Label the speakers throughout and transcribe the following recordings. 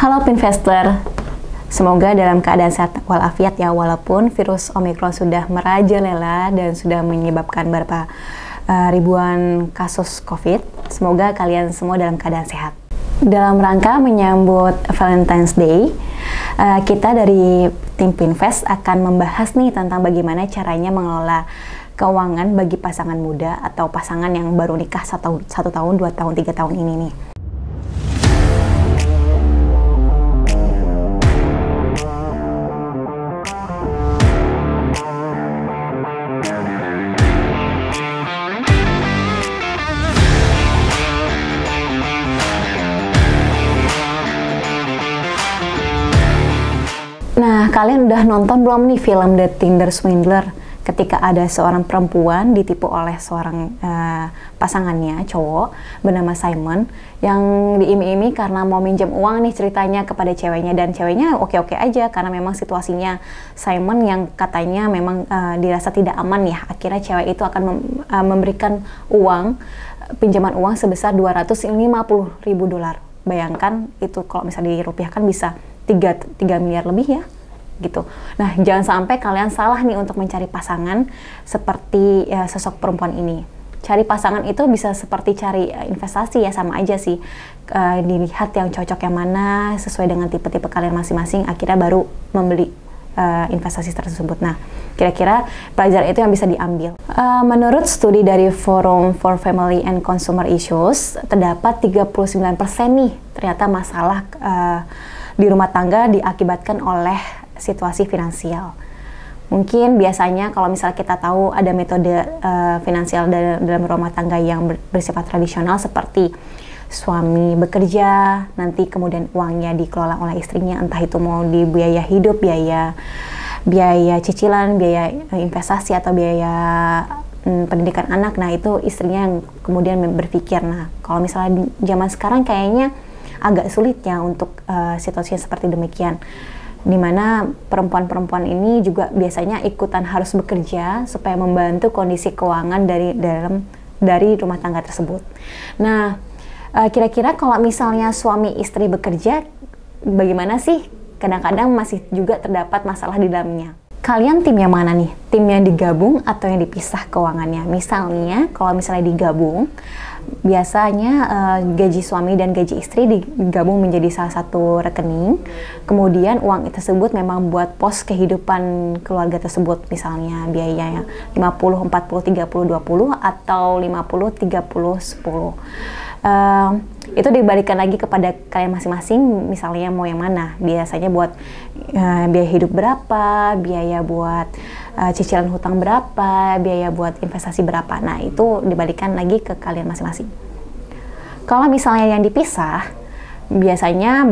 Speaker 1: Halo Pinvestor, semoga dalam keadaan sehat walafiat ya, walaupun virus Omicron sudah merajalela dan sudah menyebabkan beberapa ribuan kasus COVID. Semoga kalian semua dalam keadaan sehat. Dalam rangka menyambut Valentine's Day, kita dari tim Pinvest akan membahas nih tentang bagaimana caranya mengelola keuangan bagi pasangan muda atau pasangan yang baru nikah 1 tahun, 2 tahun, 3 tahun ini nih. Nah, kalian udah nonton belum nih film The Tinder Swindler? Ketika ada seorang perempuan ditipu oleh seorang pasangannya, cowok, bernama Simon, yang diiming-iming karena mau minjem uang nih ceritanya kepada ceweknya, dan ceweknya oke-oke aja karena memang situasinya Simon yang katanya memang dirasa tidak aman ya. Akhirnya cewek itu akan memberikan uang, pinjaman uang sebesar $250.000. Bayangkan itu kalau misalnya dirupiahkan bisa 3 miliar lebih ya gitu. Nah, jangan sampai kalian salah nih untuk mencari pasangan seperti sosok perempuan ini. Cari pasangan itu bisa seperti cari investasi ya, sama aja sih. Dilihat yang cocok yang mana sesuai dengan tipe-tipe kalian masing-masing, akhirnya baru membeli investasi tersebut. Nah, kira-kira pelajaran itu yang bisa diambil. Menurut studi dari Forum for Family and Consumer Issues, terdapat 39% nih ternyata masalah di rumah tangga diakibatkan oleh situasi finansial. Mungkin biasanya kalau misalnya kita tahu ada metode finansial dalam rumah tangga yang bersifat tradisional seperti suami bekerja, nanti kemudian uangnya dikelola oleh istrinya, entah itu mau di biaya hidup, biaya cicilan, biaya investasi, atau biaya pendidikan anak. Nah, itu istrinya yang kemudian berpikir. Nah, kalau misalnya zaman sekarang kayaknya agak sulit ya untuk situasi seperti demikian, dimana perempuan-perempuan ini juga biasanya ikutan harus bekerja supaya membantu kondisi keuangan dari rumah tangga tersebut. Nah, kira-kira kalau misalnya suami istri bekerja, bagaimana sih? Kadang-kadang masih juga terdapat masalah di dalamnya. Kalian tim yang mana nih? Tim yang digabung atau yang dipisah keuangannya? Misalnya, kalau misalnya digabung, biasanya gaji suami dan gaji istri digabung menjadi salah satu rekening. Kemudian uang tersebut memang buat pos kehidupan keluarga tersebut. Misalnya biayanya 50, 40, 30, 20 atau 50, 30, 10. Itu dibalikan lagi kepada kalian masing-masing, misalnya mau yang mana. Biasanya buat biaya hidup berapa, biaya buat cicilan hutang berapa, biaya buat investasi berapa. Nah, itu dibalikan lagi ke kalian masing-masing. Kalau misalnya yang dipisah, biasanya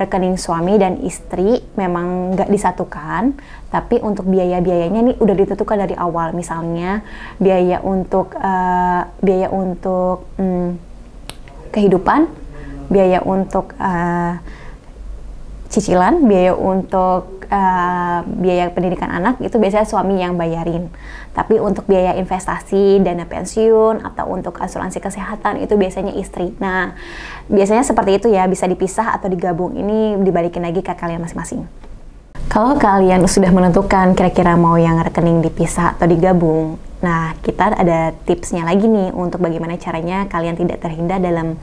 Speaker 1: rekening suami dan istri memang nggak disatukan, tapi untuk biaya-biayanya ini udah ditentukan dari awal. Misalnya biaya untuk kehidupan, biaya untuk cicilan, biaya untuk biaya pendidikan anak, itu biasanya suami yang bayarin. Tapi untuk biaya investasi, dana pensiun, atau untuk asuransi kesehatan, itu biasanya istri. Nah, biasanya seperti itu ya, bisa dipisah atau digabung. Ini dibalikin lagi ke kalian masing-masing. Kalau kalian sudah menentukan kira-kira mau yang rekening dipisah atau digabung, nah, kita ada tipsnya lagi nih untuk bagaimana caranya kalian tidak terhindar dalam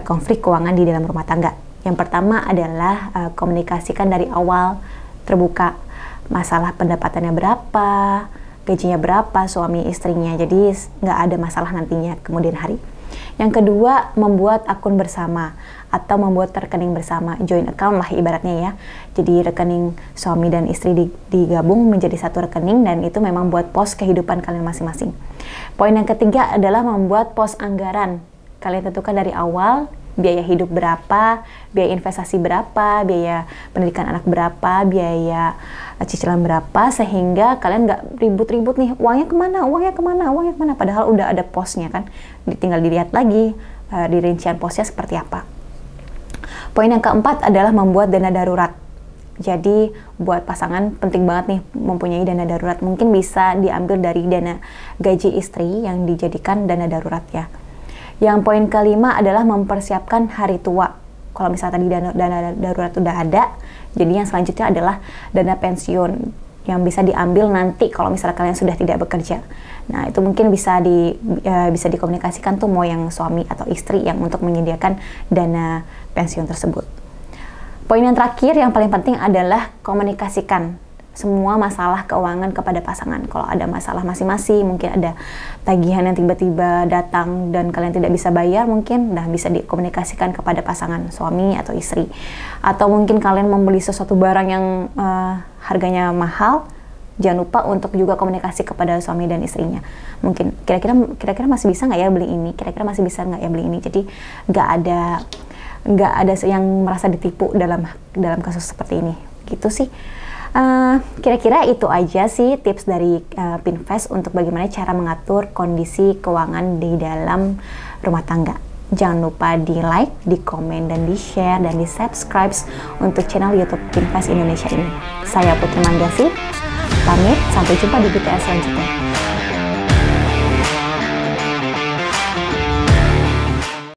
Speaker 1: konflik keuangan di dalam rumah tangga. Yang pertama adalah komunikasikan dari awal, terbuka. Masalah pendapatannya berapa, gajinya berapa suami istrinya, jadi nggak ada masalah nantinya kemudian hari. Yang kedua, membuat akun bersama atau membuat rekening bersama, joint account lah ibaratnya ya. Jadi rekening suami dan istri digabung menjadi satu rekening, dan itu memang buat pos kehidupan kalian masing-masing. Poin yang ketiga adalah membuat pos anggaran. Kalian tentukan dari awal biaya hidup berapa, biaya investasi berapa, biaya pendidikan anak berapa, biaya cicilan berapa, sehingga kalian nggak ribut-ribut nih, uangnya kemana, padahal udah ada posnya kan, tinggal dilihat lagi di rincian posnya seperti apa. Poin yang keempat adalah membuat dana darurat. Jadi buat pasangan penting banget nih mempunyai dana darurat. Mungkin bisa diambil dari dana gaji istri yang dijadikan dana darurat ya. Yang poin kelima adalah mempersiapkan hari tua. Kalau misalnya tadi dana darurat udah ada, jadi yang selanjutnya adalah dana pensiun yang bisa diambil nanti kalau misalnya kalian sudah tidak bekerja. Nah, itu mungkin bisa dikomunikasikan tuh mau yang suami atau istri yang untuk menyediakan dana pensiun tersebut. Poin yang terakhir yang paling penting adalah komunikasikan semua masalah keuangan kepada pasangan. Kalau ada masalah masing-masing, mungkin ada tagihan yang tiba-tiba datang dan kalian tidak bisa bayar, mungkin bisa dikomunikasikan kepada pasangan suami atau istri. Atau mungkin kalian membeli sesuatu barang yang harganya mahal, jangan lupa untuk juga komunikasi kepada suami dan istrinya. Mungkin kira-kira masih bisa nggak ya beli ini? Kira-kira masih bisa nggak ya beli ini? Jadi nggak ada yang merasa ditipu dalam kasus seperti ini. Gitu sih. Kira-kira itu aja sih tips dari Pinvest untuk bagaimana cara mengatur kondisi keuangan di dalam rumah tangga. Jangan lupa di like, di komen, dan di share, dan di subscribe untuk channel YouTube Pinvest Indonesia ini. Saya Putri Manggasi, pamit, sampai jumpa di BTS selanjutnya.